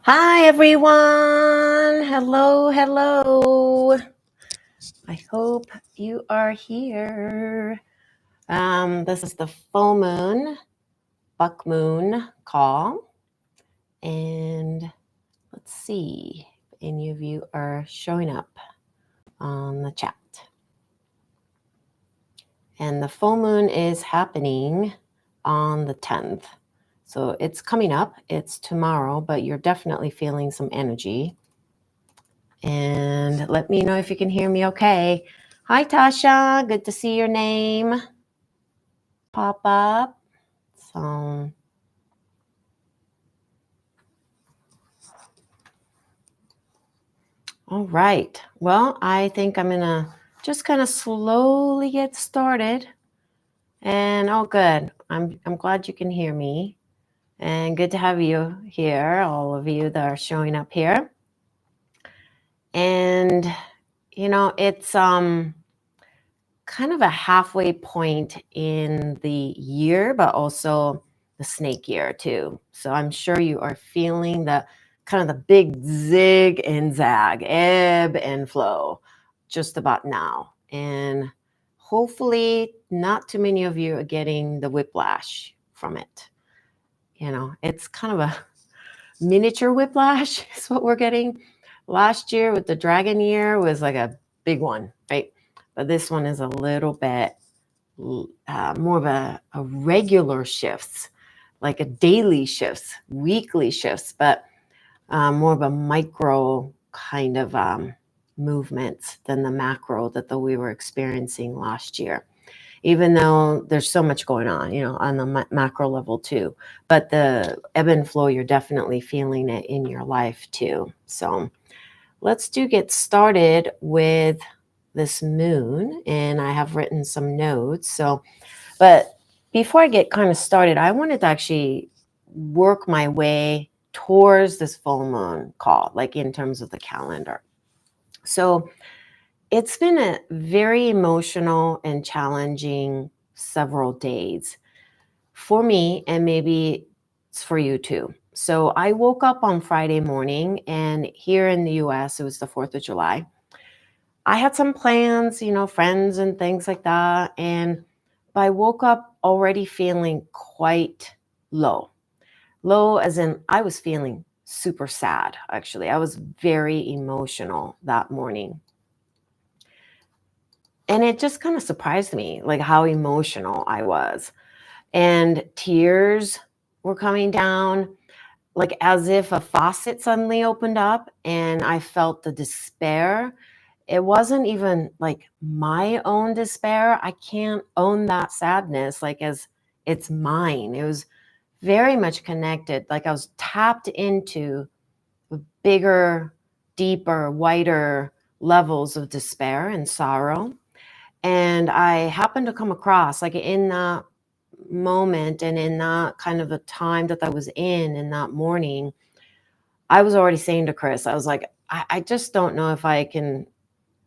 Hi, everyone. Hello, hello. I hope you are here. This is the full moon, buck moon call. And let's see if any of you are showing up on the chat. And the full moon is happening on the 10th. So it's coming up. It's tomorrow, but you're definitely feeling some energy. And let me know if you can hear me okay. Hi, Tasha. Good to see your name pop up. So, all right. Well, I think I'm going to just kind of slowly get started. And oh, good. I'm glad you can hear me. And good to have you here, all of you that are showing up here. And, it's kind of a halfway point in the year, but also the snake year too. So I'm sure you are feeling the kind of the big zig and zag, ebb and flow just about now. And hopefully not too many of you are getting the whiplash from it. It's kind of a miniature whiplash is what we're getting. Last year with the dragon year was like a big one, right? But this one is a little bit more of a regular shifts, like a daily shifts, weekly shifts, but more of a micro kind of movements than the macro that we were experiencing last year. Even though there's so much going on, on the macro level too. But the ebb and flow, you're definitely feeling it in your life too. So let's get started with this moon. And I have written some notes. But before I get kind of started, I wanted to actually work my way towards this full moon call, like in terms of the calendar. So it's been a very emotional and challenging several days for me, and maybe it's for you too. So I woke up on Friday morning, and here in the US, it was the 4th of July. I had some plans, friends and things like that. But I woke up already feeling quite low. Low as in I was feeling super sad, actually. I was very emotional that morning. And it just kind of surprised me, like how emotional I was. And tears were coming down, like as if a faucet suddenly opened up, and I felt the despair. It wasn't even like my own despair. I can't own that sadness like as it's mine. It was very much connected. Like I was tapped into bigger, deeper, wider levels of despair and sorrow. And I happened to come across, like in that moment and in that kind of a time that I was in that morning, I was already saying to Chris, I was like, I just don't know if I can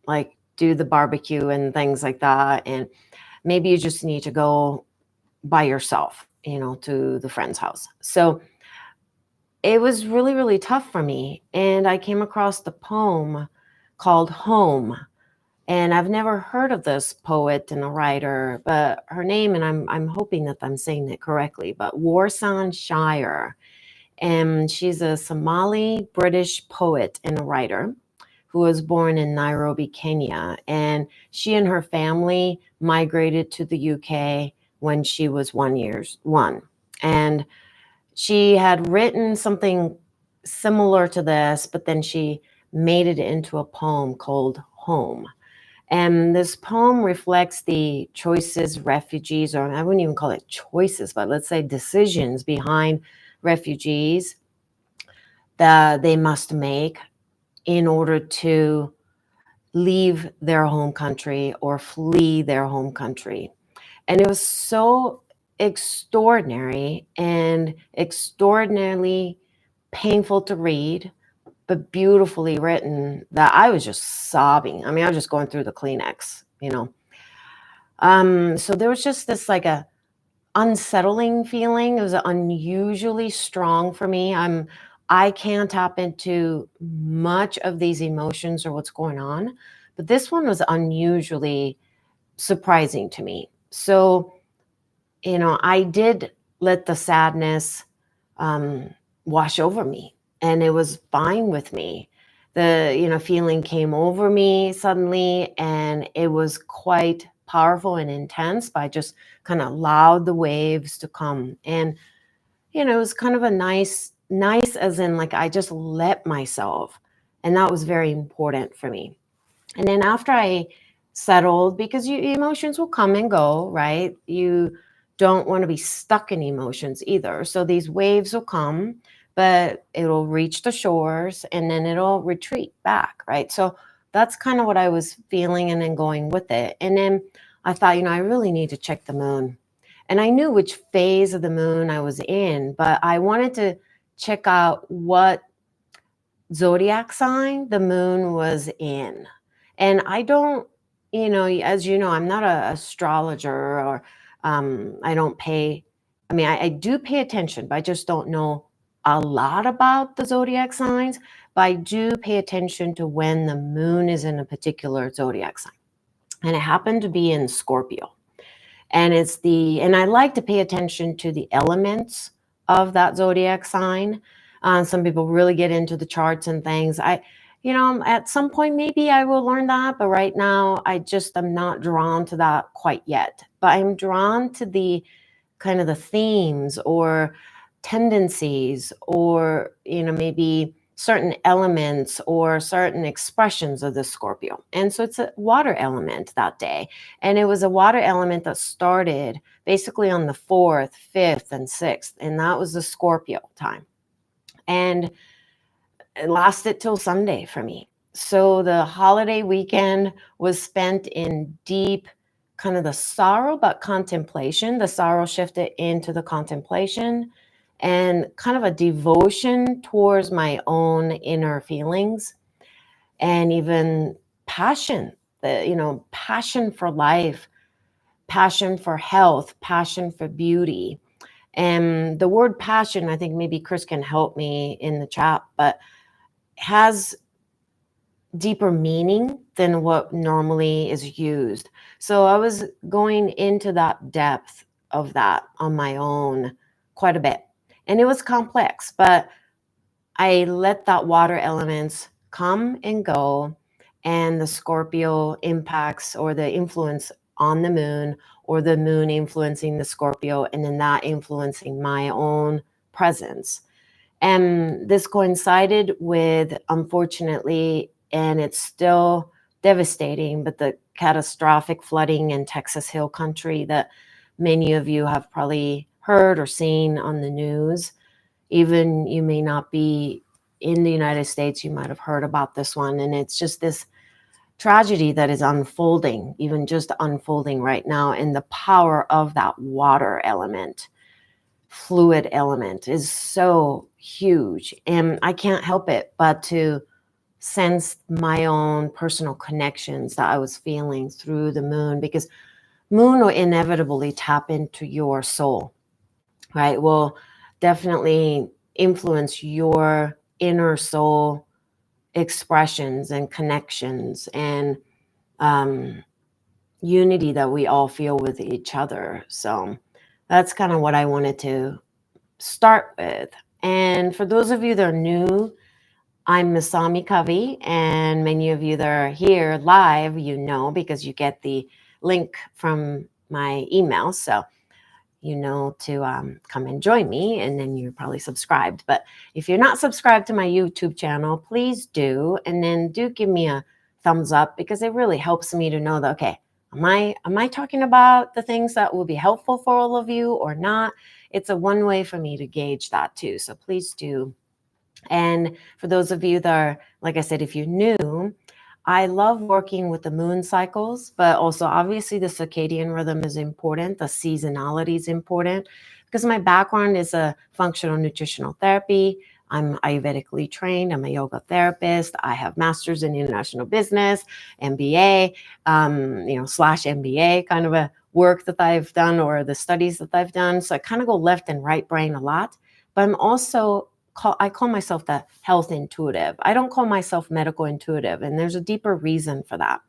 like do the barbecue and things like that. And maybe you just need to go by yourself, to the friend's house. So it was really, really tough for me. And I came across the poem called Home. And I've never heard of this poet and a writer, but her name, and I'm hoping that I'm saying it correctly, but Warsan Shire. And she's a Somali British poet and a writer who was born in Nairobi, Kenya. And she and her family migrated to the UK when she was 1 year. And she had written something similar to this, but then she made it into a poem called Home. And this poem reflects the choices refugees, or I wouldn't even call it choices, but let's say decisions behind refugees that they must make in order to leave their home country or flee their home country. And it was so extraordinary and extraordinarily painful to read, but beautifully written that I was just sobbing. I mean, I was just going through the Kleenex. So there was just this like a unsettling feeling. It was unusually strong for me. I'm I can tap into much of these emotions or what's going on, but this one was unusually surprising to me. So, I did let the sadness um, wash over me, and it was fine with me. The feeling came over me suddenly, and it was quite powerful and intense. But I just kind of allowed the waves to come, and it was kind of a nice as in like I just let myself, and that was very important for me. And then after I settled, because emotions will come and go, right? You don't want to be stuck in emotions either. So these waves will come, but it'll reach the shores and then it'll retreat back, right? So that's kind of what I was feeling and then going with it. And then I thought, I really need to check the moon. And I knew which phase of the moon I was in, but I wanted to check out what zodiac sign the moon was in. And I don't, as you know, I'm not an astrologer or I don't pay, I do pay attention, but I just don't know a lot about the zodiac signs. But I do pay attention to when the moon is in a particular zodiac sign. And it happened to be in Scorpio. And I like to pay attention to the elements of that zodiac sign. Some people really get into the charts and things. At some point maybe I will learn that, but right now I just am not drawn to that quite yet. But I'm drawn to the kind of the themes or tendencies or maybe certain elements or certain expressions of the Scorpio. And so it's a water element that day. And it was a water element that started basically on the 4th, 5th, and 6th. And that was the Scorpio time. And it lasted till Sunday for me. So the holiday weekend was spent in deep kind of the sorrow, but contemplation. The sorrow shifted into the contemplation and kind of a devotion towards my own inner feelings and even passion, passion for life, passion for health, passion for beauty. And the word passion, I think maybe Chris can help me in the chat, but has deeper meaning than what normally is used. So I was going into that depth of that on my own quite a bit. And it was complex, but I let that water elements come and go, and the Scorpio impacts or the influence on the moon, or the moon influencing the Scorpio, and then that influencing my own presence. And this coincided with, unfortunately, and it's still devastating, but the catastrophic flooding in Texas Hill Country that many of you have probably heard or seen on the news. Even you may not be in the United States, you might have heard about this one. And it's just this tragedy that is unfolding, even just unfolding right now. And the power of that water element, fluid element, is so huge. And I can't help it but to sense my own personal connections that I was feeling through the moon, because moon will inevitably tap into your soul, right? Will definitely influence your inner soul expressions and connections and unity that we all feel with each other. So that's kind of what I wanted to start with. And for those of you that are new, I'm Masami Covey, and many of you that are here live, because you get the link from my email. So to come and join me, and then you're probably subscribed. But if you're not subscribed to my YouTube channel, please do, and then do give me a thumbs up, because it really helps me to know that, okay, am I talking about the things that will be helpful for all of you or not? It's a one way for me to gauge that too. So please do. And for those of you that are, like I said, if you're new, I love working with the moon cycles, but also obviously the circadian rhythm is important. The seasonality is important, because my background is a functional nutritional therapy. I'm Ayurvedically trained. I'm a yoga therapist. I have master's in international business, MBA, slash MBA kind of a work that I've done, or the studies that I've done. So I kind of go left and right brain a lot, but I'm also I call myself the health intuitive. I don't call myself medical intuitive, and there's a deeper reason for that.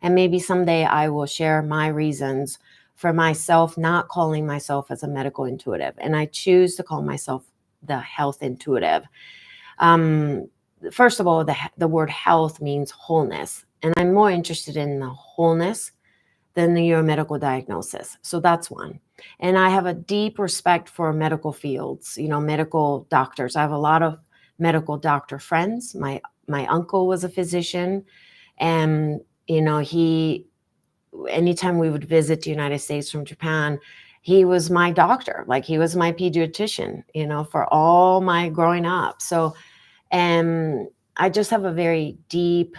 And maybe someday I will share my reasons for myself not calling myself as a medical intuitive. And I choose to call myself the health intuitive. Um, First of all, the word health means wholeness. And I'm more interested in the wholeness than your medical diagnosis. So that's one. And I have a deep respect for medical fields, medical doctors. I have a lot of medical doctor friends. My uncle was a physician, and he anytime we would visit the United States from Japan, he was my doctor. Like, he was my pediatrician, for all my growing up. So, and I just have a very deep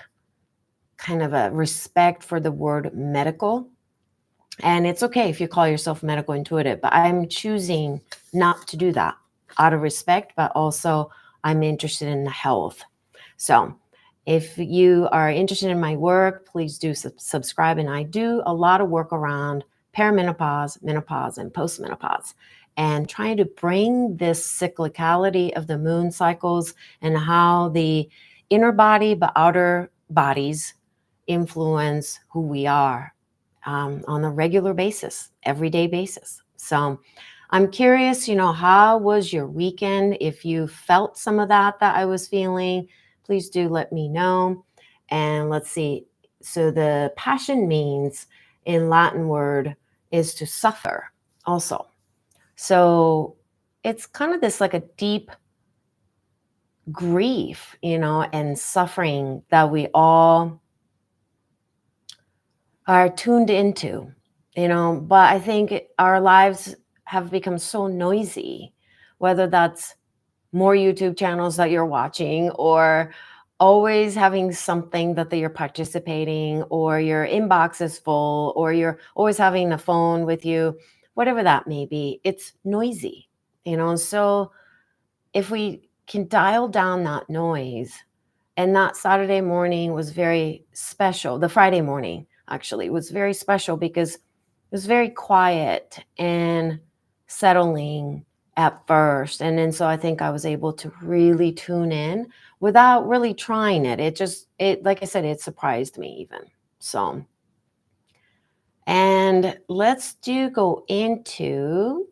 kind of a respect for the word medical. And it's okay if you call yourself medical intuitive, but I'm choosing not to do that out of respect, but also I'm interested in the health. So if you are interested in my work, please do subscribe. And I do a lot of work around perimenopause, menopause, and postmenopause, and trying to bring this cyclicality of the moon cycles and how the inner body, but outer bodies influence who we are on a regular basis, everyday basis. So I'm curious, how was your weekend? If you felt some of that I was feeling, please do let me know. And let's see. So the passion means in Latin word is to suffer also. So it's kind of this like a deep grief, and suffering that we all are tuned into, but I think our lives have become so noisy, whether that's more YouTube channels that you're watching, or always having something that you're participating, or your inbox is full, or you're always having a phone with you, whatever that may be. It's noisy, so if we can dial down that noise. And that Saturday morning was very special. The Friday morning actually was very special because it was very quiet and settling at first. And then so I think I was able to really tune in without really trying it. It like I said, it surprised me even. So, and let's go into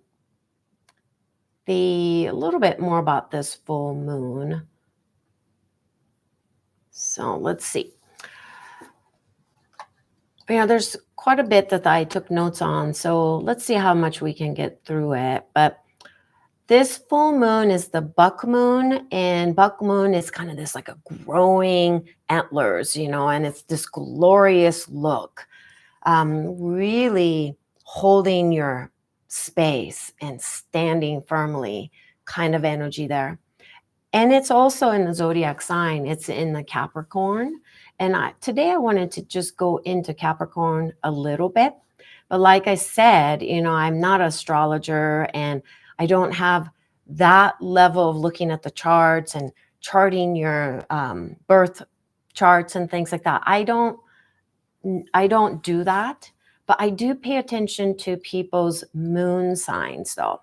a little bit more about this full moon. So let's see. There's quite a bit that I took notes on. So let's see how much we can get through it. But this full moon is the buck moon, and buck moon is kind of this like a growing antlers, and it's this glorious look, really holding your space and standing firmly kind of energy there. And it's also in the zodiac sign. It's in the Capricorn. And today I wanted to just go into Capricorn a little bit. But like I said, I'm not an astrologer, and I don't have that level of looking at the charts and charting your birth charts and things like that. I don't do that, but I do pay attention to people's moon signs, though,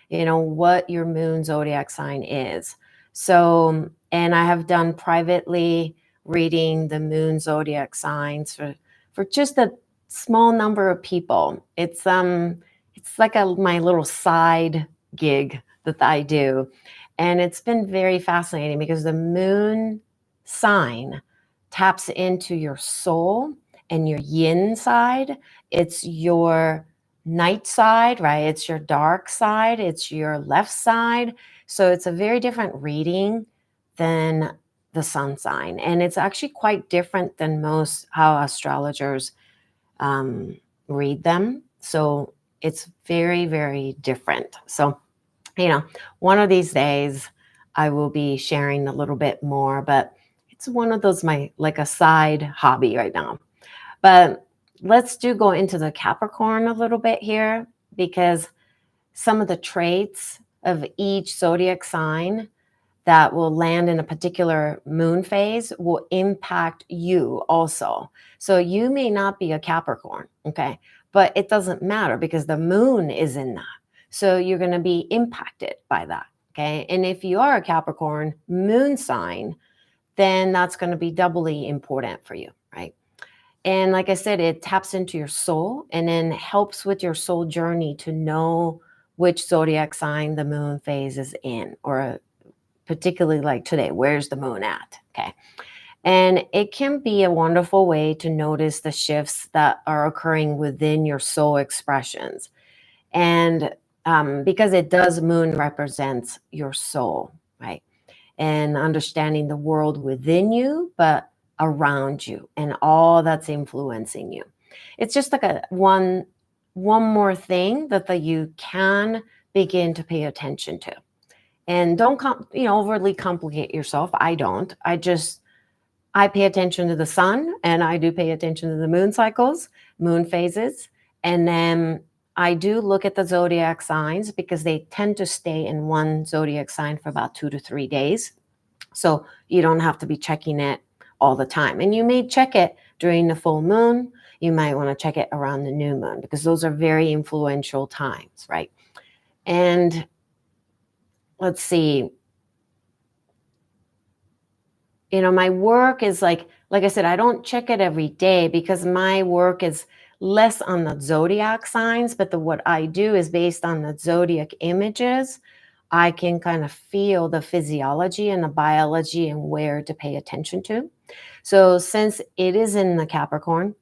what your moon zodiac sign is. So, and I have done privately reading the moon zodiac signs for just a small number of people. It's like my little side gig that I do. And it's been very fascinating because the moon sign taps into your soul and your yin side. It's your night side, right? It's your dark side. It's your left side. So it's a very different reading than the sun sign. And it's actually quite different than most how astrologers read them. So it's very, very different. So, one of these days I will be sharing a little bit more, but it's one of those, like a side hobby right now. But let's go into the Capricorn a little bit here, because some of the traits of each zodiac sign that will land in a particular moon phase will impact you also. So you may not be a Capricorn, okay? But it doesn't matter because the moon is in that. So you're going to be impacted by that, Okay. And if you are a Capricorn moon sign, then that's going to be doubly important for you, right? And like I said, it taps into your soul and then helps with your soul journey to know which zodiac sign the moon phase is in, or particularly like today, where's the moon at? Okay. And it can be a wonderful way to notice the shifts that are occurring within your soul expressions. And because it does, moon represents your soul, right? And understanding the world within you, but around you and all that's influencing you. It's just like a one more thing that you can begin to pay attention to. And don't overly complicate yourself. I don't. I pay attention to the sun, and I do pay attention to the moon cycles, moon phases, and then I do look at the zodiac signs because they tend to stay in one zodiac sign for about 2 to 3 days. So you don't have to be checking it all the time. And you may check it during the full moon. You might want to check it around the new moon because those are very influential times, right? And let's see. My work is like I said, I don't check it every day because my work is less on the zodiac signs, but what I do is based on the zodiac images. I can kind of feel the physiology and the biology and where to pay attention to. So since it is in the Capricorn,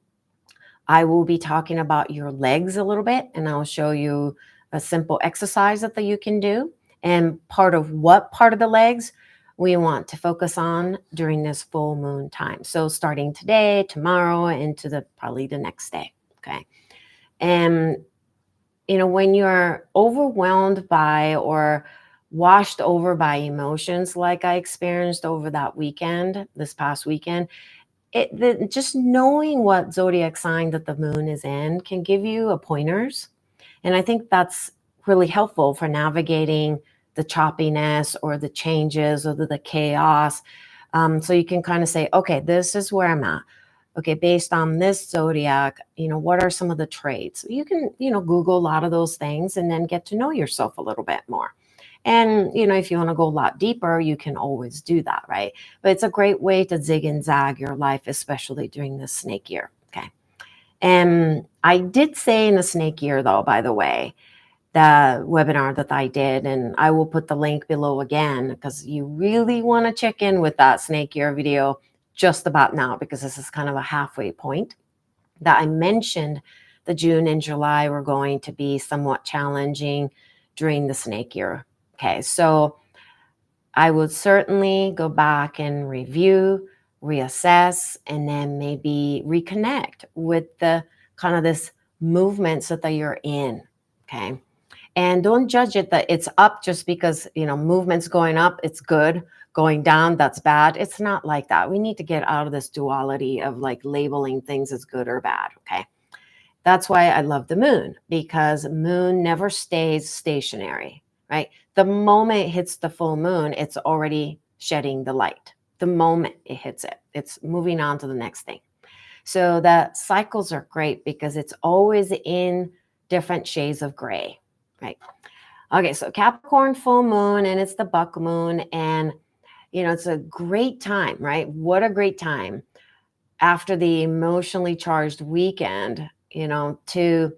I will be talking about your legs a little bit, and I'll show you a simple exercise that you can do. And part of the legs we want to focus on during this full moon time. So starting today, tomorrow, into probably the next day. Okay. And, when you're overwhelmed by or washed over by emotions like I experienced over this past weekend, just knowing what zodiac sign that the moon is in can give you a pointers. And I think that's really helpful for navigating the choppiness or the changes or the chaos. So you can kind of say, okay, this is where I'm at. Okay, based on this zodiac, what are some of the traits? You can, Google a lot of those things and then get to know yourself a little bit more. And, if you want to go a lot deeper, you can always do that, right? But it's a great way to zig and zag your life, especially during this snake year. Okay. And I did say in the snake year, though, by the way, the webinar that I did, and I will put the link below again, because you really want to check in with that snake year video just about now, because this is kind of a halfway point, that I mentioned the June and July were going to be somewhat challenging during the snake year. Okay, so I would certainly go back and review, reassess, and then maybe reconnect with the kind of this movements that you're in. Okay. And don't judge it that it's up just because, movement's going up, it's good. Going down, that's bad. It's not like that. We need to get out of this duality of like labeling things as good or bad. Okay. That's why I love the moon, because moon never stays stationary, right? The moment it hits the full moon, it's already shedding the light. The moment it hits it, it's moving on to the next thing. So the cycles are great because it's always in different shades of gray, right? Okay, so Capricorn full moon, and it's the buck moon, and it's a great time, right? What a great time after the emotionally charged weekend, to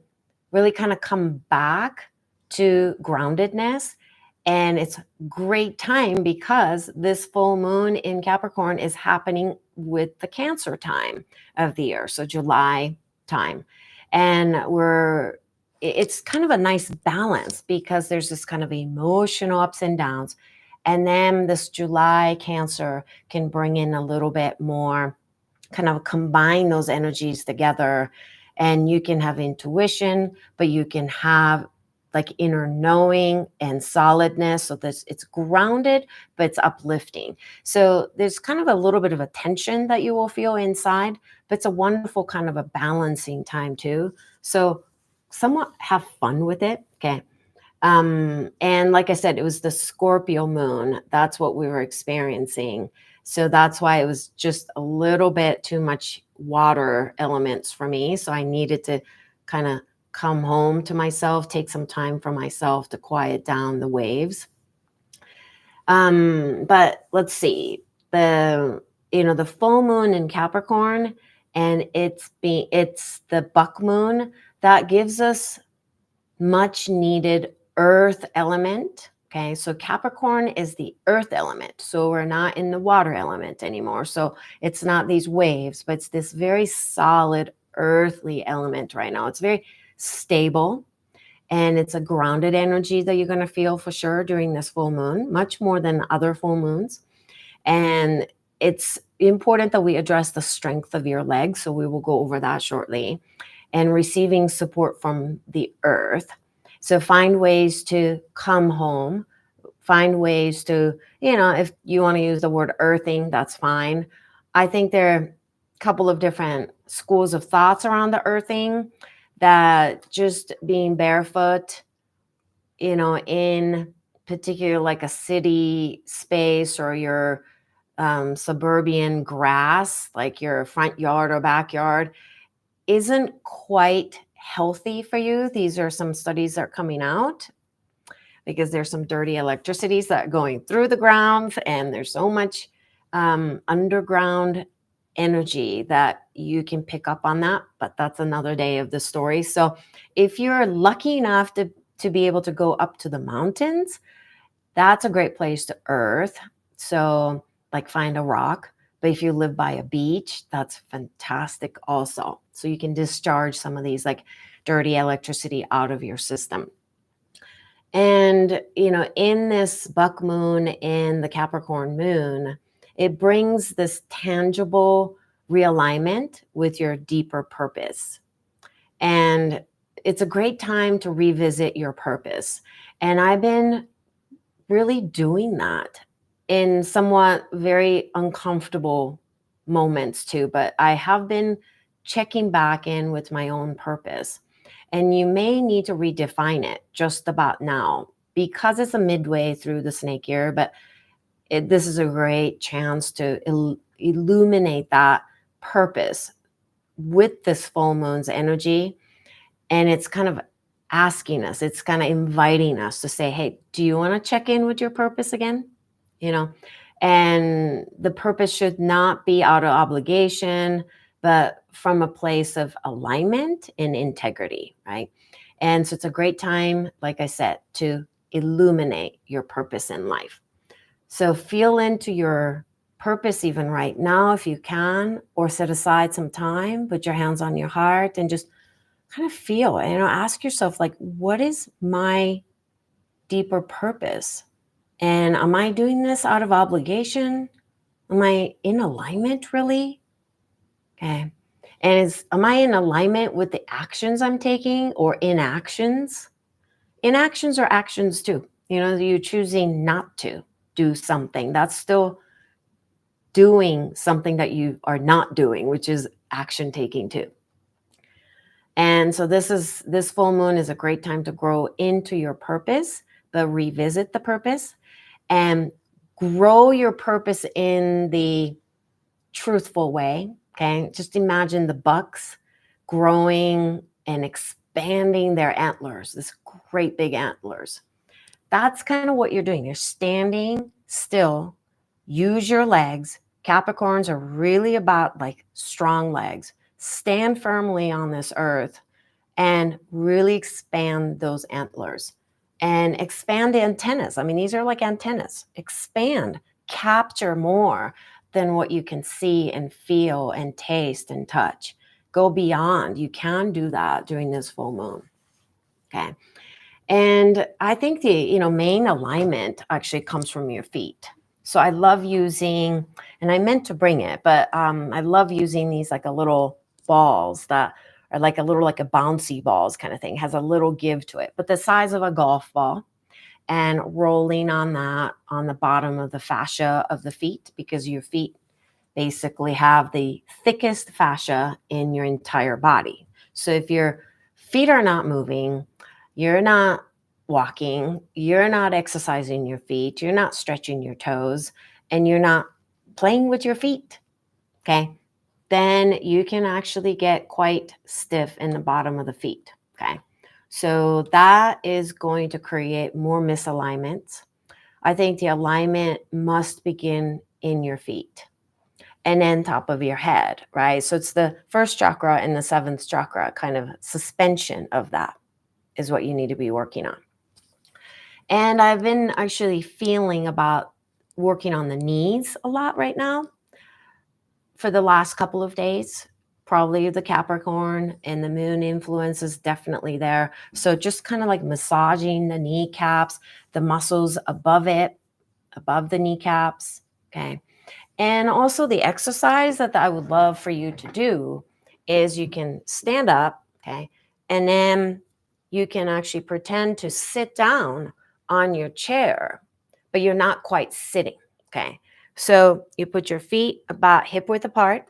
really kind of come back to groundedness. And it's great time because this full moon in Capricorn is happening with the Cancer time of the year, so July time. And it's kind of a nice balance because there's this kind of emotional ups and downs. And then this July Cancer can bring in a little bit more, kind of combine those energies together, and you can have intuition, but you can have like inner knowing and solidness. So it's grounded, but it's uplifting. So there's kind of a little bit of a tension that you will feel inside, but it's a wonderful kind of a balancing time too. So somewhat have fun with it. Okay. And like I said, it was the Scorpio moon. That's what we were experiencing. So that's why it was just a little bit too much water elements for me. So I needed to kind of come home to myself, take some time for myself to quiet down the waves. But let's see. The full moon in Capricorn, and it's the buck moon that gives us much needed earth element. Okay, so Capricorn is the earth element. So we're not in the water element anymore. So it's not these waves, but it's this very solid earthly element right now. It's very stable, and it's a grounded energy that you're going to feel for sure during this full moon, much more than other full moons. And it's important that we address the strength of your legs. So we will go over that shortly. And receiving support from the earth. So find ways to come home, find ways to, if you want to use the word earthing, that's fine. I think there are a couple of different schools of thoughts around the earthing, that just being barefoot, in particular like a city space or your suburban grass, like your front yard or backyard, isn't quite healthy for you. These are some studies that are coming out because there's some dirty electricities that are going through the ground, and there's so much underground energy that you can pick up on that, but that's another day of the story. So if you're lucky enough to be able to go up to the mountains, that's a great place to earth. So like find a rock. But if you live by a beach, that's fantastic also. So you can discharge some of these like dirty electricity out of your system. And, in this buck moon in the Capricorn moon, it brings this tangible realignment with your deeper purpose. And it's a great time to revisit your purpose. And I've been really doing that in somewhat very uncomfortable moments too, but I have been checking back in with my own purpose. And you may need to redefine it just about now, because it's a midway through the snake year, but this is a great chance to illuminate that purpose with this full moon's energy. And it's kind of asking us, it's kind of inviting us to say, hey, do you want to check in with your purpose again? And the purpose should not be out of obligation, but from a place of alignment and integrity, right? And so it's a great time, like I said, to illuminate your purpose in life. So feel into your purpose even right now if you can, or set aside some time, put your hands on your heart and just kind of feel, ask yourself, like, what is my deeper purpose? And am I doing this out of obligation? Am I in alignment really? Okay. And am I in alignment with the actions I'm taking or inactions? Inactions are actions too. You're choosing not to do something. That's still doing something that you are not doing, which is action taking too. And so this full moon is a great time to grow into your purpose, but revisit the purpose and grow your purpose in the truthful way. Okay. Just imagine the bucks growing and expanding their antlers, this great big antlers. That's kind of what you're doing. You're standing still, use your legs. Capricorns are really about like strong legs. Stand firmly on this earth and really expand those antlers and expand the antennas. I mean, these are like antennas. Expand, capture more than what you can see and feel and taste and touch. Go beyond. You can do that during this full moon. Okay. And I think the main alignment actually comes from your feet. So I love using, and I meant to bring it, but I love using these like a little balls that are like a bouncy balls kind of thing. Has a little give to it, but the size of a golf ball, and rolling on that on the bottom of the fascia of the feet, because your feet basically have the thickest fascia in your entire body. So if your feet are not moving, you're not walking, you're not exercising your feet, you're not stretching your toes, and you're not playing with your feet, okay, then you can actually get quite stiff in the bottom of the feet, okay? So that is going to create more misalignments. I think the alignment must begin in your feet and then top of your head, right? So it's the first chakra and the seventh chakra, kind of suspension of that is what you need to be working on. And I've been actually feeling about working on the knees a lot right now for the last couple of days. Probably the Capricorn and the moon influence is definitely there. So just kind of like massaging the kneecaps, the muscles above it, above the kneecaps. Okay. And also the exercise that I would love for you to do is you can stand up, okay, and then you can actually pretend to sit down on your chair, but you're not quite sitting, okay? So you put your feet about hip width apart.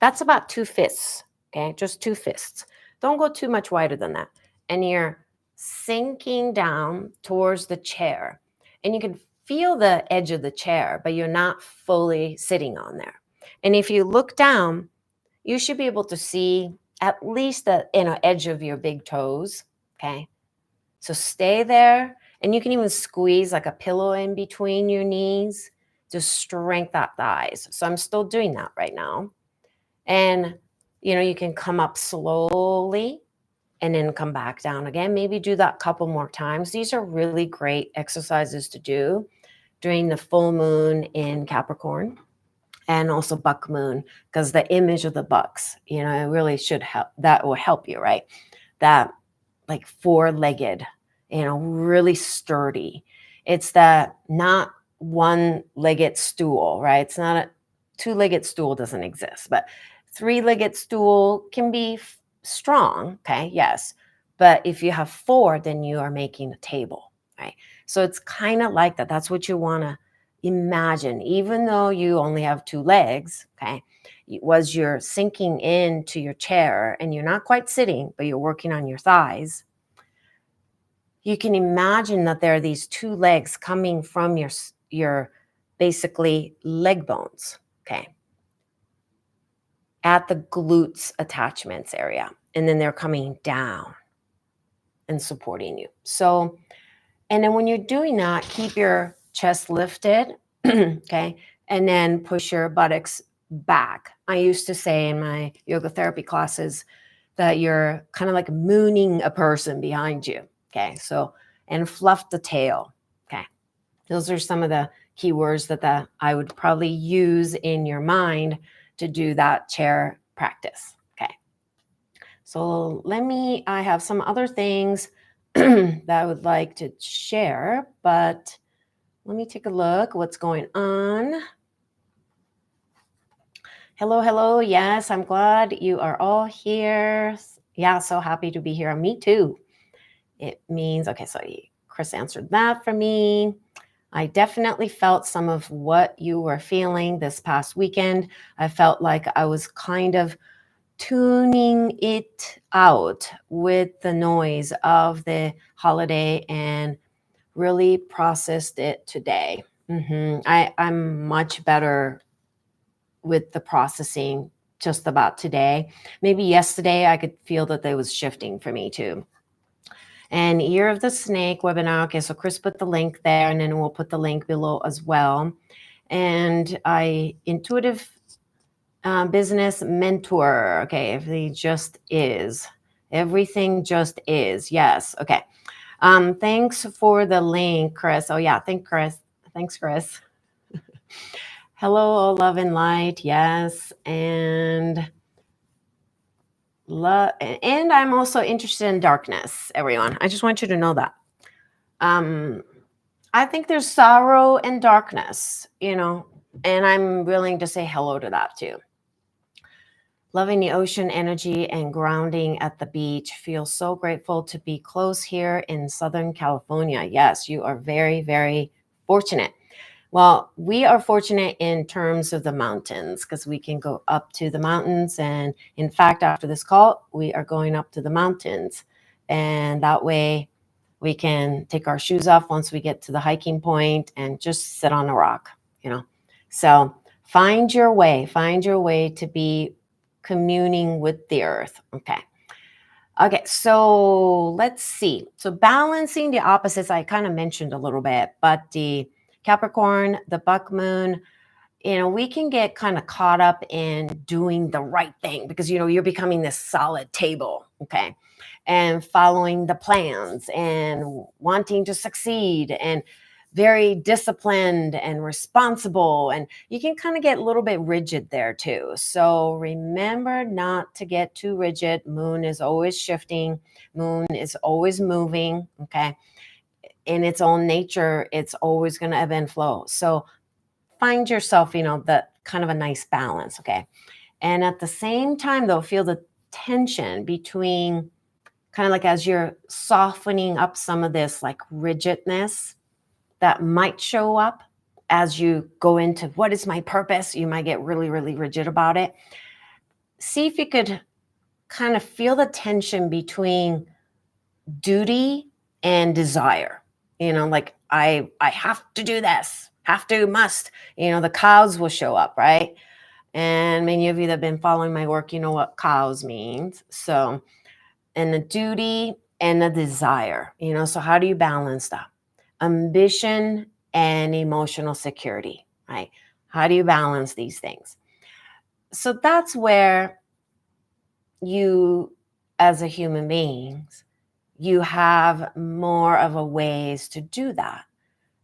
That's about 2 fists, okay? Just 2 fists. Don't go too much wider than that. And you're sinking down towards the chair. And you can feel the edge of the chair, but you're not fully sitting on there. And if you look down, you should be able to see at least the edge of your big toes, okay? So stay there, and you can even squeeze like a pillow in between your knees to strengthen that thighs. So I'm still doing that right now. And you can come up slowly and then come back down again. Maybe do that a couple more times. These are really great exercises to do during the full moon in Capricorn and also buck moon, because the image of the bucks, it really should help. That will help you, right? That like four-legged, really sturdy. It's that not one-legged stool, right? It's not a two-legged stool doesn't exist, but three-legged stool can be strong, okay? Yes. But if you have four, then you are making a table, right? So it's kind of like that. That's what you want to imagine. Even though you only have 2 legs, okay? Was you're sinking into your chair and you're not quite sitting, but you're working on your thighs. You can imagine that there are these 2 legs coming from your basically leg bones, okay, at the glutes attachments area. And then they're coming down and supporting you. So, and then when you're doing that, keep your chest lifted, okay, and then push your buttocks back. I used to say in my yoga therapy classes that you're kind of like mooning a person behind you, okay? So, and fluff the tail, okay? Those are some of the keywords that I would probably use in your mind to do that chair practice, okay? So I have some other things that I would like to share, but let me take a look what's going on. Hello. Yes, I'm glad you are all here. Yeah, so happy to be here. Me too. It means, okay, so Chris answered that for me. I definitely felt some of what you were feeling this past weekend. I felt like I was kind of tuning it out with the noise of the holiday and really processed it today. I'm much better with the processing just about today. Maybe yesterday I could feel that there was shifting for me too. And Year of the Snake webinar. Okay, so Chris put the link there, and then we'll put the link below as well. And intuitive business mentor. Okay, everything just is. Everything just is. Yes. Okay. Thanks for the link, Chris. Oh yeah, thanks, Chris. Hello, all love and light. Yes, and love. And I'm also interested in darkness. Everyone, I just want you to know that. I think there's sorrow and darkness, and I'm willing to say hello to that too. Loving the ocean energy and grounding at the beach. Feel so grateful to be close here in Southern California. Yes, you are very, very fortunate. Well, we are fortunate in terms of the mountains because we can go up to the mountains. And in fact, after this call, we are going up to the mountains. And that way we can take our shoes off once we get to the hiking point and just sit on a rock, So find your way to be communing with the earth. Okay. Okay, so let's see. So balancing the opposites, I kind of mentioned a little bit, but the Capricorn, the buck moon, we can get kind of caught up in doing the right thing because, you're becoming this solid table, okay? And following the plans and wanting to succeed and very disciplined and responsible. And you can kind of get a little bit rigid there too. So remember not to get too rigid. Moon is always shifting, moon is always moving, okay? In its own nature, it's always going to ebb and flow. So find yourself, that kind of a nice balance, okay? And at the same time, though, feel the tension between kind of like as you're softening up some of this like rigidness that might show up as you go into what is my purpose. You might get really, really rigid about it. See if you could kind of feel the tension between duty and desire. Like I have to do this, have to, must. The cows will show up, right? And many of you that have been following my work, you know what cows means. So, and the duty and the desire, so how do you balance that? Ambition and emotional security, right? How do you balance these things? So that's where you, as a human being, you have more of a ways to do that.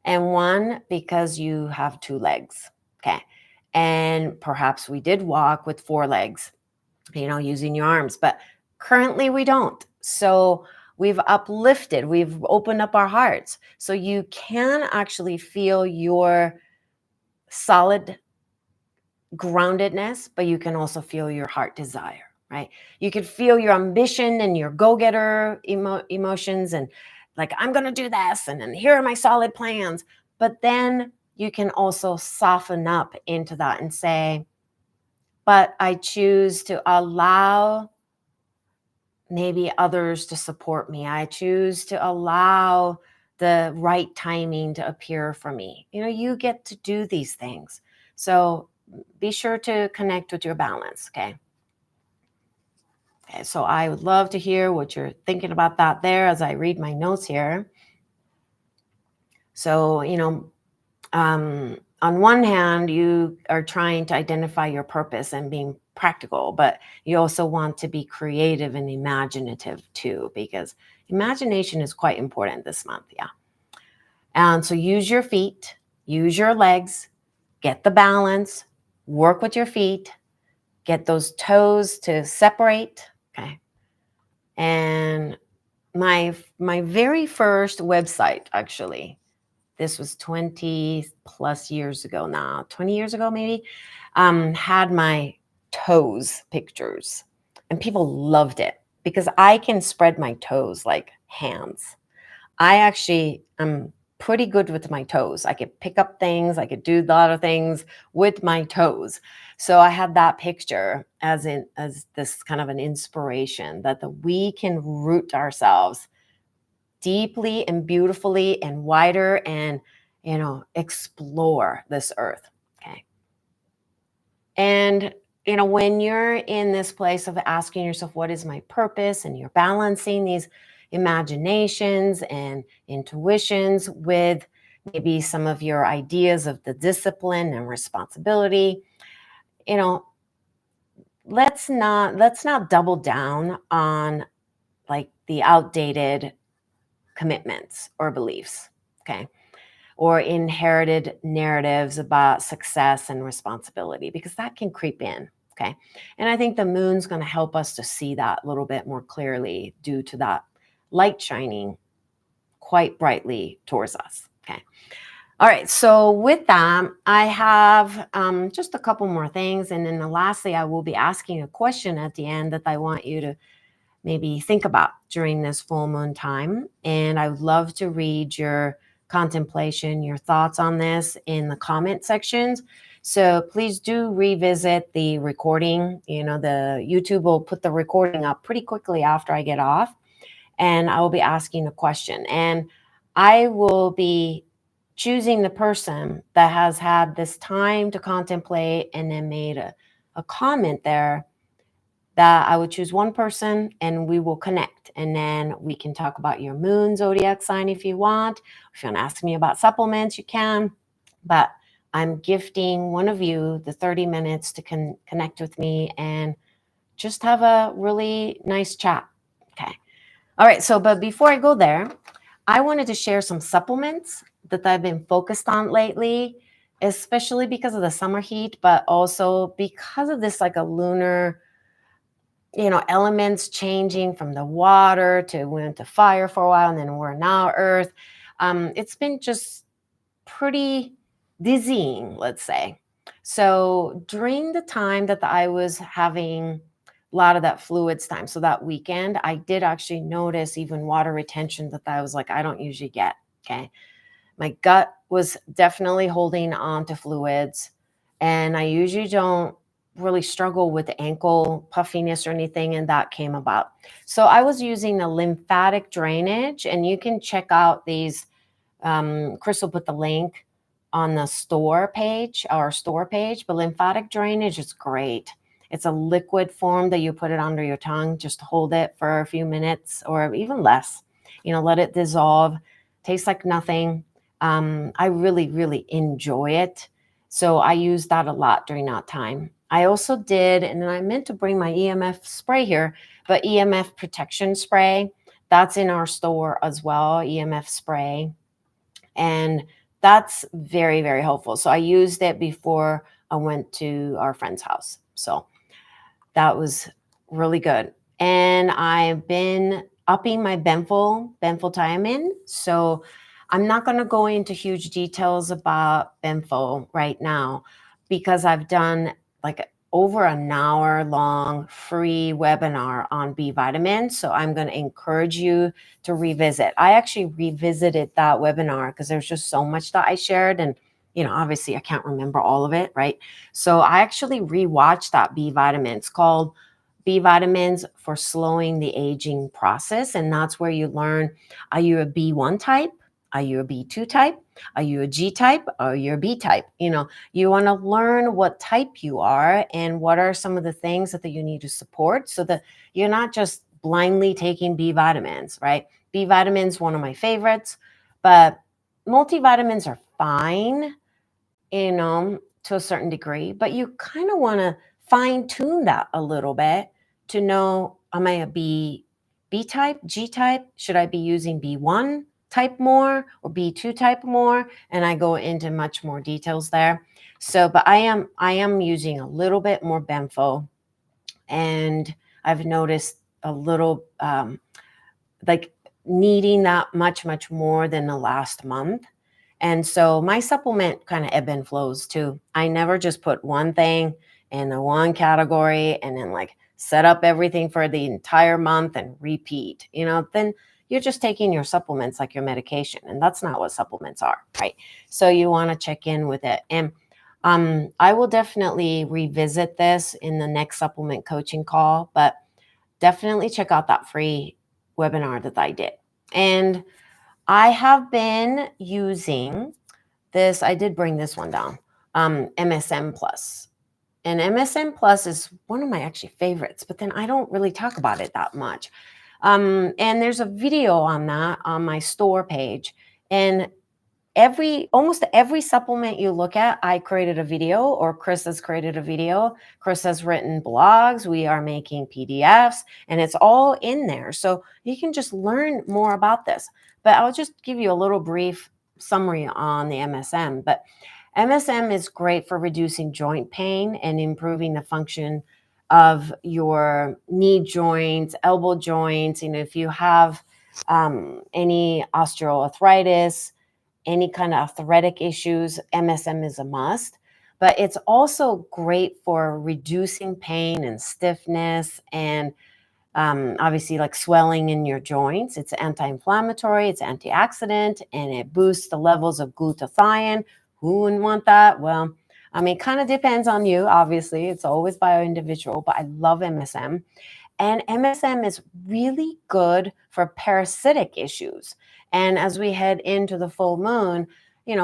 And one, because you have two legs, okay? And perhaps we did walk with four legs, using your arms, but currently we don't. So we've uplifted, we've opened up our hearts. So you can actually feel your solid groundedness, but you can also feel your heart desire, right? You can feel your ambition and your go-getter emotions and like, I'm going to do this. And then here are my solid plans. But then you can also soften up into that and say, but I choose to allow maybe others to support me. I choose to allow the right timing to appear for me. You get to do these things. So be sure to connect with your balance, okay? Okay, so I would love to hear what you're thinking about that there as I read my notes here. So, on one hand, you are trying to identify your purpose and being practical, but you also want to be creative and imaginative too, because imagination is quite important this month. Yeah. And so use your feet, use your legs, get the balance, work with your feet, get those toes to separate. Okay. And my very first website, actually, this was 20 plus years ago now, 20 years ago maybe, had my toes pictures. And people loved it because I can spread my toes like hands. I actually am pretty good with my toes. I could pick up things, I could do a lot of things with my toes. So I had that picture as this kind of an inspiration that we can root ourselves deeply and beautifully and wider and explore this earth. Okay. And when you're in this place of asking yourself, what is my purpose? And you're balancing these imaginations and intuitions with maybe some of your ideas of the discipline and responsibility, let's not double down on like the outdated commitments or beliefs, okay? Or inherited narratives about success and responsibility, because that can creep in, okay? And I think the moon's going to help us to see that a little bit more clearly due to that light shining quite brightly towards us, okay? All right, so with that, I have just a couple more things. And then lastly, I will be asking a question at the end that I want you to maybe think about during this full moon time. And I would love to read your contemplation, your thoughts on this in the comment sections. So please do revisit the recording. The YouTube will put the recording up pretty quickly after I get off, and I will be asking a question. And I will be choosing the person that has had this time to contemplate and then made a comment there that I would choose one person and we will connect. And then we can talk about your moon zodiac sign if you want. If you want to ask me about supplements, you can. But I'm gifting one of you the 30 minutes to connect with me and just have a really nice chat. Okay. All right. So, but before I go there, I wanted to share some supplements that I've been focused on lately, especially because of the summer heat, but also because of this like a lunar, elements changing from the water to we went to fire for a while and then we're now earth. It's been just pretty dizzying, let's say. So during the time that I was having a lot of that fluids time, so that weekend, I did actually notice even water retention that I was like, I don't usually get. Okay. My gut was definitely holding on to fluids. And I usually don't really struggle with ankle puffiness or anything. And that came about. So I was using the lymphatic drainage, and you can check out these. Chris will put the link on the store page, our store page. But lymphatic drainage is great. It's a liquid form that you put it under your tongue, just hold it for a few minutes or even less. Let it dissolve. Tastes like nothing. I really, really enjoy it. So I use that a lot during that time. I also did, and I meant to bring my EMF spray here, but EMF protection spray, that's in our store as well, EMF spray. And that's very, very helpful. So I used it before I went to our friend's house. So that was really good. And I've been upping my benfotiamine. So I'm not going to go into huge details about benfo right now because I've done like over an hour long free webinar on B vitamins. So I'm going to encourage you to revisit. I actually revisited that webinar because there's just so much that I shared, and obviously I can't remember all of it, right? So I actually rewatched that B vitamin. It's called B vitamins for slowing the aging process. And that's where you learn, are you a B1 type? Are you a B2 type? Are you a G type? Or you're a B type? You want to learn what type you are and what are some of the things that you need to support so that you're not just blindly taking B vitamins, right? B vitamins, one of my favorites, but multivitamins are fine, to a certain degree, but you kind of want to fine tune that a little bit to know, am I a B type, G type? Should I be using B1 type more or B2 type more? And I go into much more details there. So, but I am using a little bit more benfo, and I've noticed a little like needing that much, much more than the last month. And so my supplement kind of ebb and flows too. I never just put one thing in the one category and then like set up everything for the entire month and repeat. Then you're just taking your supplements like your medication, and that's not what supplements are, right? So you want to check in with it. And I will definitely revisit this in the next supplement coaching call, but definitely check out that free webinar that I did. And I have been using this. I did bring this one down, MSM Plus. And MSM Plus is one of my actually favorites, but then I don't really talk about it that much. And there's a video on that on my store page. And almost every supplement you look at, I created a video, or Chris has created a video. Chris has written blogs. We are making PDFs, and it's all in there. So you can just learn more about this. But I'll just give you a little brief summary on the MSM. But MSM is great for reducing joint pain and improving the function of your knee joints, elbow joints. If you have any osteoarthritis, any kind of arthritic issues, MSM is a must. But it's also great for reducing pain and stiffness and obviously like swelling in your joints. It's anti-inflammatory, it's antioxidant, and it boosts the levels of glutathione. Who wouldn't want that? Well, it kind of depends on you, obviously. It's always bio-individual, but I love MSM. And MSM is really good for parasitic issues. And as we head into the full moon,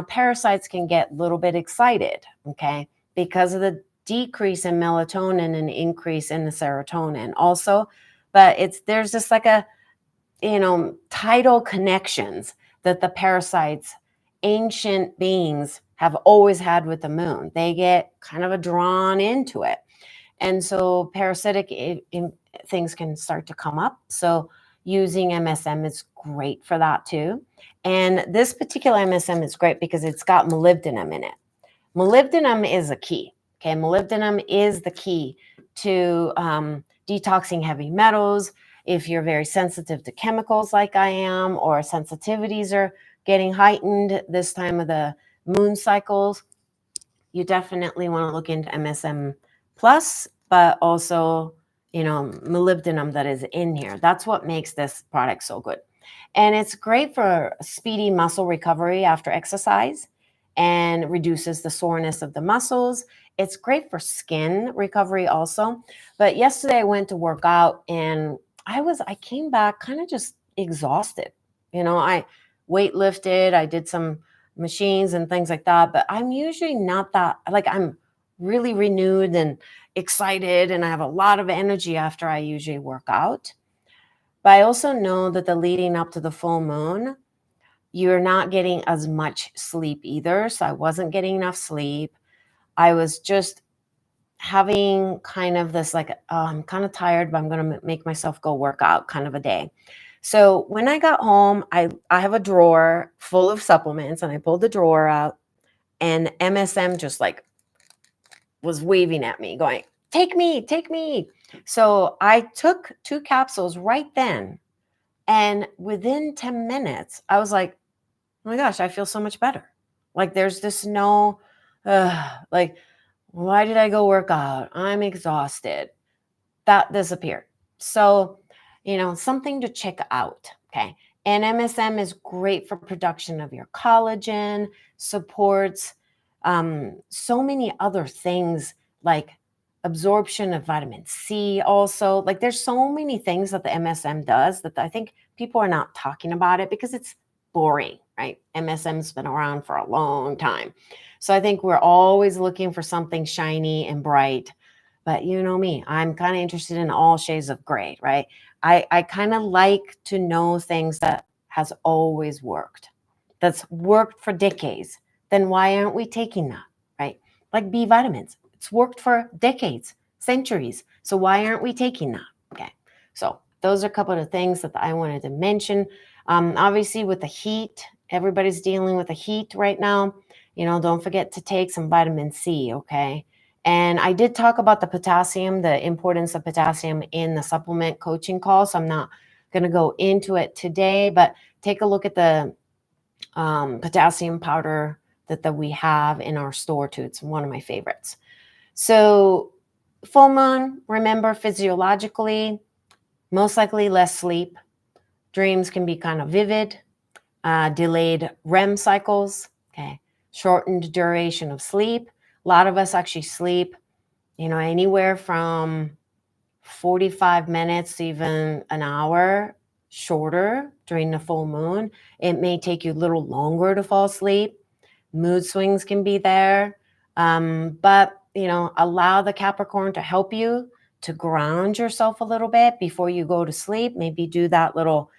parasites can get a little bit excited, okay, because of the decrease in melatonin and increase in the serotonin also. But there's just like a, tidal connections that the parasites, ancient beings, have always had with the moon. They get kind of drawn into it. And so parasitic things can start to come up. So using MSM is great for that too. And this particular MSM is great because it's got molybdenum in it. Molybdenum is a key. Okay, molybdenum is the key to detoxing heavy metals. If you're very sensitive to chemicals like I am, or sensitivities are getting heightened this time of the moon cycles, you definitely want to look into MSM plus, but also, molybdenum that is in here. That's what makes this product so good. And it's great for speedy muscle recovery after exercise and reduces the soreness of the muscles. It's great for skin recovery also. But yesterday I went to work out and I came back kind of just exhausted. I weightlifted, I did some machines and things like that, but I'm usually not that, like, I'm really renewed and excited and I have a lot of energy after I usually work out. But I also know that the leading up to the full moon, you're not getting as much sleep either. So I wasn't getting enough sleep. I was just having kind of this like, I'm kind of tired, but I'm going to make myself go work out kind of a day. So when I got home, I have a drawer full of supplements and I pulled the drawer out and MSM just like was waving at me going, take me, take me. So I took 2 capsules right then. And within 10 minutes, I was like, oh my gosh, I feel so much better. Like there's this no, like, why did I go work out? I'm exhausted. That disappeared. So, something to check out. Okay. And MSM is great for production of your collagen, supports so many other things like absorption of vitamin C also. Like there's so many things that the MSM does that I think people are not talking about it because it's boring, right? MSM's been around for a long time. So I think we're always looking for something shiny and bright. But you know me, I'm kind of interested in all shades of gray, right? I kind of like to know things that has always worked, that's worked for decades. Then why aren't we taking that, right? Like B vitamins, it's worked for decades, centuries. So why aren't we taking that? Okay, so those are a couple of things that I wanted to mention. Obviously, with the heat, everybody's dealing with the heat right now. Don't forget to take some vitamin C, okay? And I did talk about the potassium, the importance of potassium in the supplement coaching call. So I'm not going to go into it today, but take a look at the potassium powder that we have in our store too. It's one of my favorites. So full moon, remember physiologically, most likely less sleep. Dreams can be kind of vivid, delayed REM cycles, okay, shortened duration of sleep. A lot of us actually sleep, anywhere from 45 minutes to even an hour shorter during the full moon. It may take you a little longer to fall asleep. Mood swings can be there. But, allow the Capricorn to help you to ground yourself a little bit before you go to sleep. Maybe do that little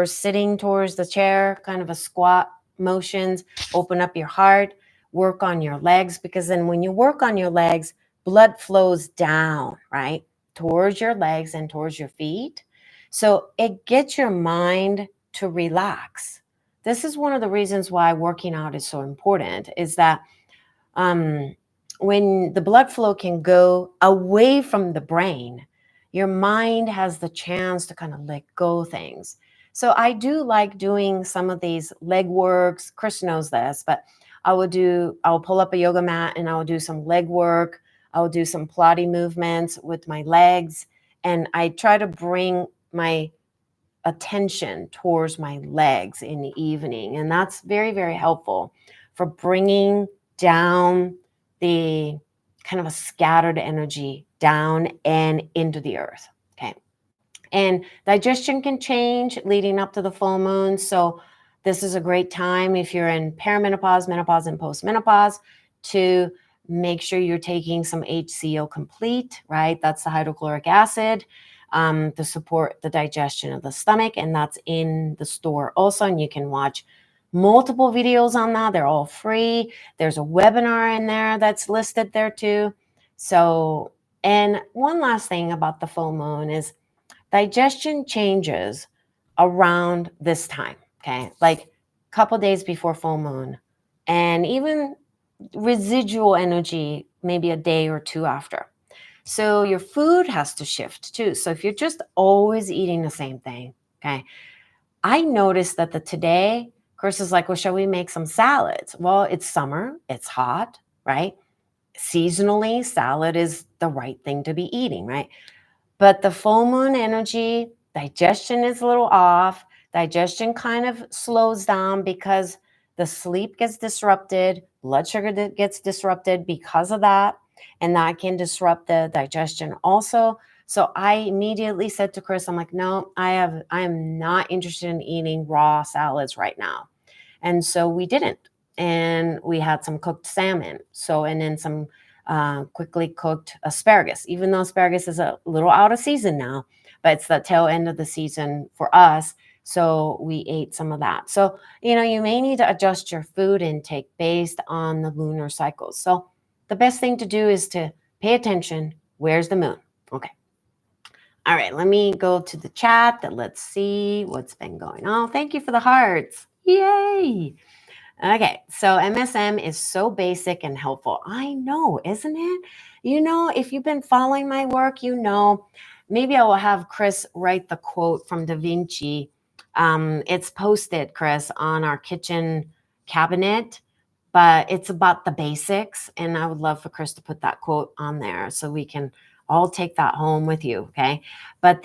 sitting towards the chair, kind of a squat motions, open up your heart, work on your legs, because then when you work on your legs, blood flows down, right? Towards your legs and towards your feet. So it gets your mind to relax. This is one of the reasons why working out is so important, is that when the blood flow can go away from the brain, your mind has the chance to kind of let go things. So I do like doing some of these leg works. Chris knows this, but I'll pull up a yoga mat and I'll do some leg work. I'll do some Pilates movements with my legs. And I try to bring my attention towards my legs in the evening. And that's very, very helpful for bringing down the kind of a scattered energy down and into the earth. Okay. And digestion can change leading up to the full moon. So this is a great time if you're in perimenopause, menopause, and postmenopause to Make sure you're taking some HCO complete, right? That's the hydrochloric acid to support the digestion of the stomach. And that's in the store also. And you can watch multiple videos on that. They're all free. There's a webinar in there that's listed there too. So, and one last thing about the full moon is digestion changes around this time, okay? Like a couple days before full moon, and even residual energy maybe a day or two after. So your food has to shift too. So if you're just always eating the same thing, okay? I noticed that today, Chris is like, well, shall we make some salads? Well, it's summer, it's hot, right? Seasonally, salad is the right thing to be eating, right? But the full moon energy, digestion is a little off. Digestion kind of slows down because the sleep gets disrupted, blood sugar gets disrupted because of that. And that can disrupt the digestion also. So I immediately said to Chris, I'm like, no, I am not interested in eating raw salads right now. And so we didn't. And we had some cooked salmon. So, and then some quickly cooked asparagus, even though asparagus is a little out of season now, but it's the tail end of the season for us. So we ate some of that. So, you may need to adjust your food intake based on the lunar cycles. So the best thing to do is to pay attention. Where's the moon? Okay. All right, let me go to the chat. Let's see what's been going on. Thank you for the hearts. Yay. Okay, so MSM is so basic and helpful. I know, isn't it? If you've been following my work, maybe I will have Chris write the quote from Da Vinci. It's posted, Chris, on our kitchen cabinet, but it's about the basics. And I would love for Chris to put that quote on there so we can all take that home with you, okay? But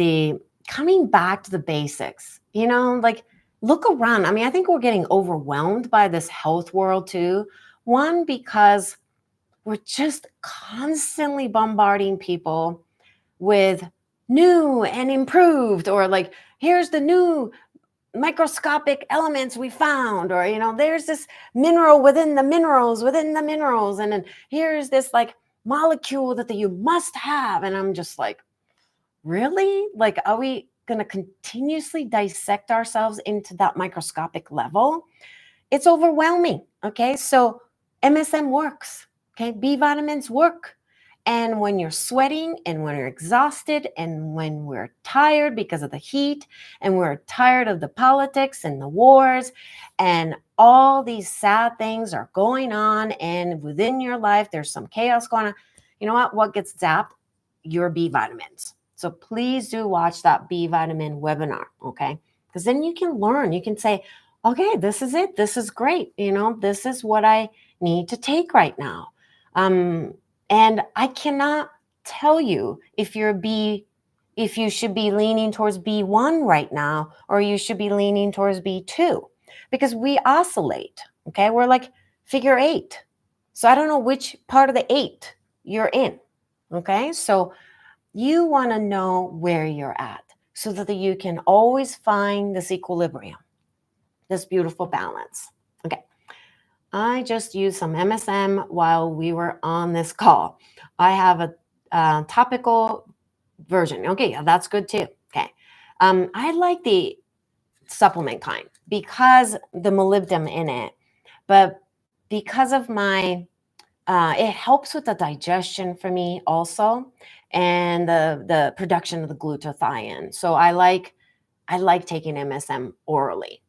coming back to the basics, look around. I mean, I think we're getting overwhelmed by this health world too. One, because we're just constantly bombarding people with new and improved, or like, here's the new microscopic elements we found, or, there's this mineral within the minerals within the minerals. And then here's this like molecule that you must have. And I'm just like, really? Like, are we going to continuously dissect ourselves into that microscopic level? It's overwhelming. Okay. So MSM works. Okay. B vitamins work. And when you're sweating and when you're exhausted and when we're tired because of the heat and we're tired of the politics and the wars and all these sad things are going on, and within your life, there's some chaos going on. You know what gets zapped? Your B vitamins. So please do watch that B vitamin webinar, okay? Because then you can learn. You can say, okay, this is it. This is great. This is what I need to take right now. And I cannot tell you if you should be leaning towards B1 right now, or you should be leaning towards B2, because we oscillate, okay? We're like figure 8. So I don't know which part of the 8 you're in, okay? So you want to know where you're at so that you can always find this equilibrium, this beautiful balance. Okay. I just used some MSM while we were on this call. I have a topical version. Okay, yeah, that's good too. Okay. I like the supplement kind because the molybdenum in it, but because of my it helps with the digestion for me also, and the production of the glutathione. So I like taking MSM orally.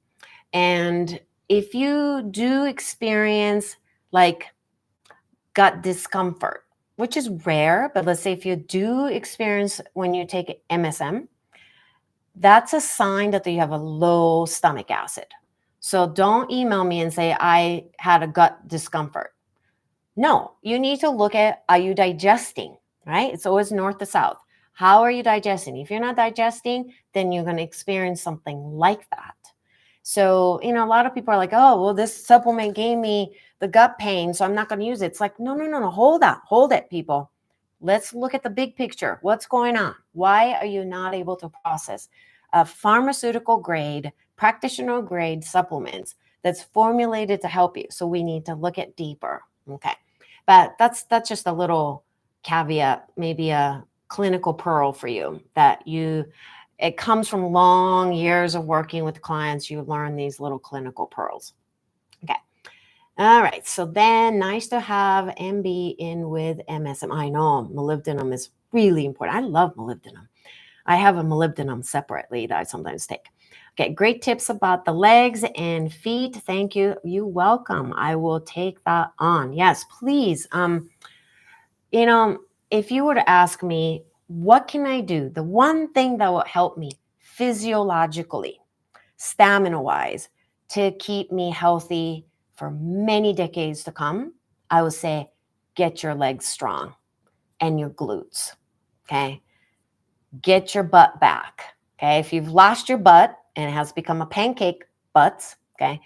And if you do experience like gut discomfort, which is rare, but let's say if you do experience when you take MSM, that's a sign that you have a low stomach acid. So don't email me and say, I had a gut discomfort. No, you need to look at, are you digesting, right? It's always north to south. How are you digesting? If you're not digesting, then you're going to experience something like that. So, a lot of people are like, oh, well, this supplement gave me the gut pain, so I'm not going to use it. It's like, no. Hold it, people. Let's look at the big picture. What's going on? Why are you not able to process a pharmaceutical grade, practitioner grade supplements that's formulated to help you? So we need to look at deeper. Okay. But that's just a little caveat, maybe a clinical pearl for you that it comes from long years of working with clients. You learn these little clinical pearls. Okay. All right. So then nice to have MB in with MSM. I know molybdenum is really important. I love molybdenum. I have a molybdenum separately that I sometimes take. Okay, great tips about the legs and feet. Thank you. You're welcome. I will take that on. Yes, please. You know, if you were to ask me, what can I do? The one thing that will help me physiologically, stamina-wise, to keep me healthy for many decades to come, I would say get your legs strong and your glutes. Okay. Get your butt back. Okay. If you've lost your butt and it has become a pancake butt, okay,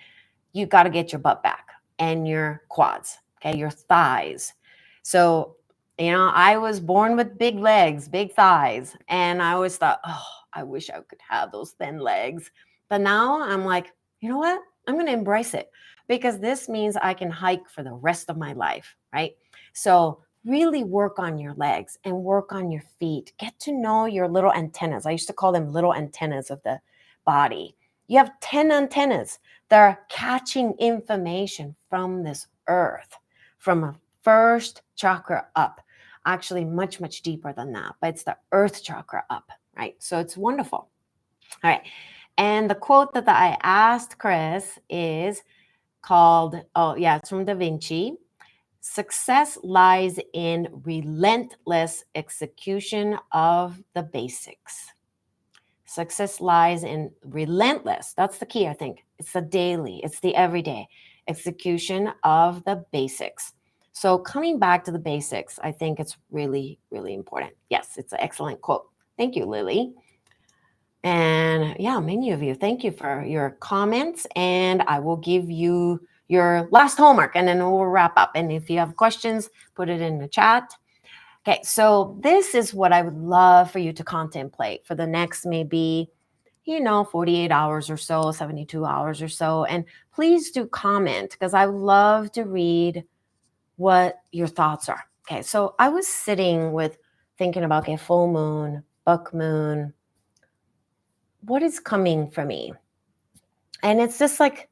you got to get your butt back and your quads, okay, your thighs. So, I was born with big legs, big thighs, and I always thought, oh, I wish I could have those thin legs. But now I'm like, you know what? I'm going to embrace it because this means I can hike for the rest of my life, right? So, really work on your legs and work on your feet. Get to know your little antennas. I used to call them little antennas of the body. You have 10 antennas that are catching information from this earth, from a first chakra up. Actually, much, much deeper than that, but it's the earth chakra up, right? So it's wonderful. All right. And the quote that I asked Chris is called, it's from Da Vinci. Success lies in relentless execution of the basics. Success lies in relentless. That's the key, I think. It's the daily, it's the everyday execution of the basics. So coming back to the basics, I think it's really, really important. Yes, it's an excellent quote. Thank you, Lily. And yeah, many of you, thank you for your comments. And I will give you your last homework and then we'll wrap up. And if you have questions, put it in the chat. Okay, so this is what I would love for you to contemplate for the next maybe 48 hours or so, 72 hours or so. And please do comment because I would love to read what your thoughts are. Okay, so I was thinking about, okay, full moon, buck moon, what is coming for me? And it's just like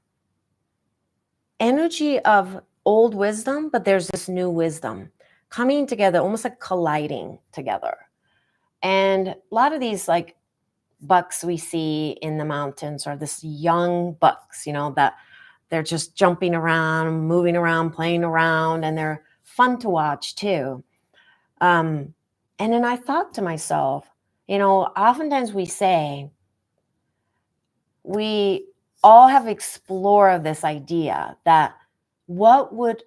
energy of old wisdom, but there's this new wisdom coming together, almost like colliding together. And a lot of these like bucks we see in the mountains are this young bucks, that they're just jumping around, moving around, playing around, and they're fun to watch too. And then I thought to myself, oftentimes we all have explored this idea that what would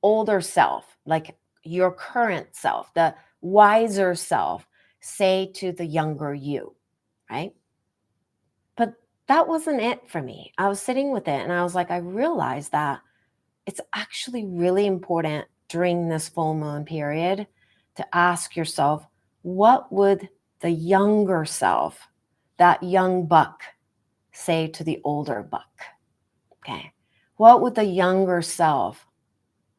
older self, like your current self, the wiser self, say to the younger you, right? But that wasn't it for me. I was sitting with it and I was like, I realized that it's actually really important during this full moon period to ask yourself, what would the younger self, that young buck, say to the older buck? Okay. What would the younger self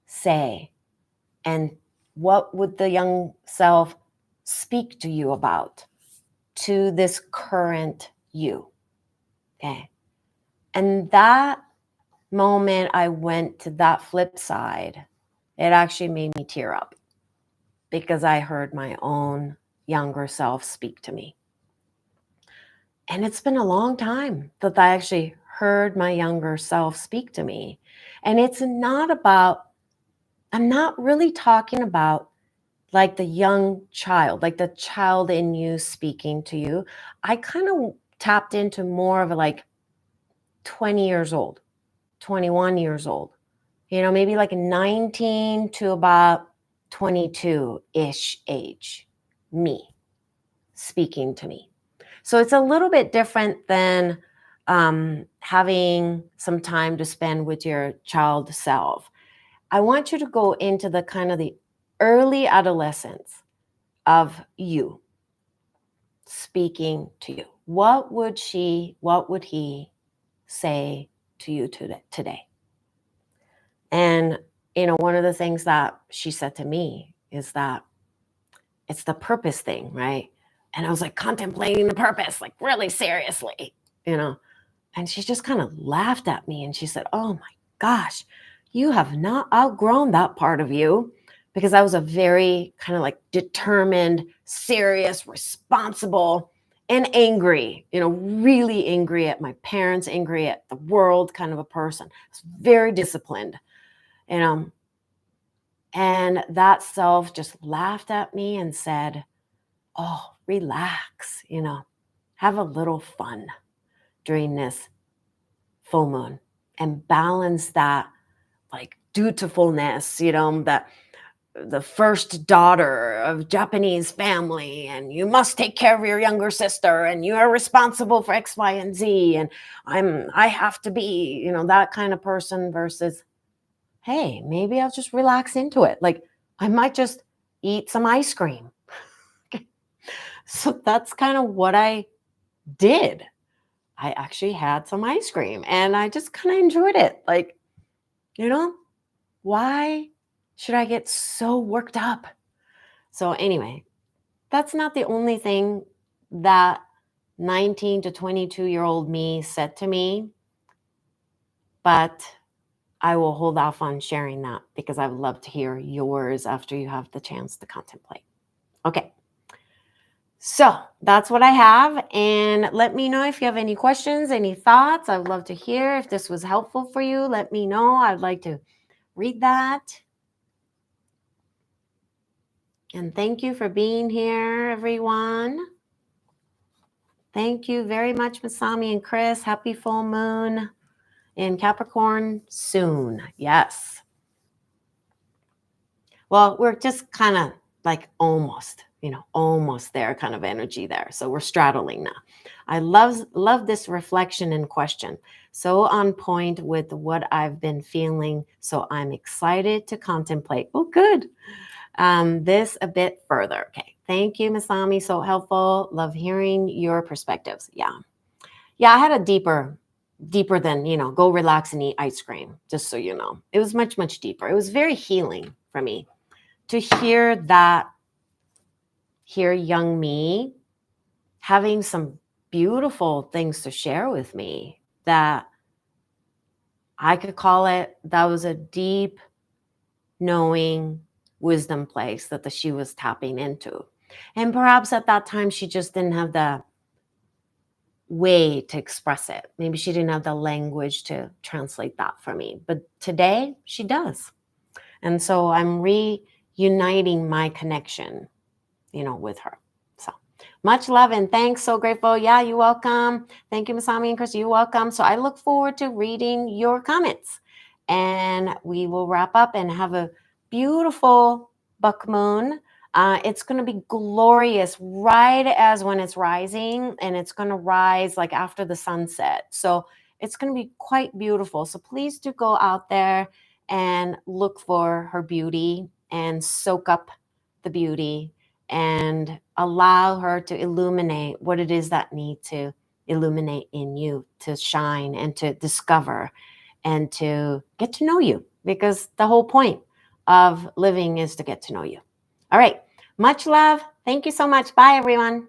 say? And what would the young self speak to you about to this current you? Okay. And that moment I went to that flip side, it actually made me tear up because I heard my own younger self speak to me. And it's been a long time that I actually heard my younger self speak to me. And it's not about, I'm not really talking about like the young child, like the child in you speaking to you. I kind of tapped into more of a like 20 years old, 21 years old, maybe like 19 to about 22-ish age, me speaking to me. So it's a little bit different than having some time to spend with your child self. I want you to go into the kind of the early adolescence of you speaking to you. What would he say to you today? And one of the things that she said to me is that it's the purpose thing, right? And I was like contemplating the purpose, like really seriously, you know. And she just kind of laughed at me and she said, "Oh my gosh, you have not outgrown that part of you." Because I was a very kind of like determined, serious, responsible, and angry, really angry at my parents, angry at the world kind of a person. I was very disciplined, you know. And that self just laughed at me and said, "Oh, relax, have a little fun during this full moon and balance that like dutifulness, that the first daughter of Japanese family and you must take care of your younger sister and you are responsible for X, Y, and Z. And I have to be, that kind of person versus, hey, maybe I'll just relax into it. Like I might just eat some ice cream." So that's kind of what I did. I actually had some ice cream and I just kind of enjoyed it. Like, why should I get so worked up? So, anyway, that's not the only thing that 19 to 22-year-old me said to me, but I will hold off on sharing that because I would love to hear yours after you have the chance to contemplate. Okay. So that's what I have. And let me know if you have any questions, any thoughts. I would love to hear if this was helpful for you. Let me know. I'd like to read that. And thank you for being here, everyone. Thank you very much, Masami and Chris. Happy full moon in Capricorn soon. Yes. Well, we're just kind of like almost there kind of energy there. So we're straddling now. I love this reflection and question. So on point with what I've been feeling. So I'm excited to contemplate. Oh, good. This a bit further. Okay. Thank you, Masami. So helpful. Love hearing your perspectives. Yeah. Yeah, I had a deeper than, go relax and eat ice cream, just so you know. It was much, much deeper. It was very healing for me to hear young me having some beautiful things to share with me that I could call it, that was a deep knowing wisdom place that she was tapping into. And perhaps at that time, she just didn't have the way to express it. Maybe she didn't have the language to translate that for me. But today she does. And so I'm reuniting my connection, with her. So much love and thanks. So grateful. Yeah, you're welcome. Thank you, Masami and Chris. You're welcome. So I look forward to reading your comments. And we will wrap up and have a beautiful buck moon. It's going to be glorious right as when it's rising, and it's going to rise like after the sunset. So it's going to be quite beautiful. So please do go out there and look for her beauty and soak up the beauty and allow her to illuminate what it is that need to illuminate in you, to shine and to discover and to get to know you, because the whole point of living is to get to know you. All right. Much love. Thank you so much. Bye, everyone.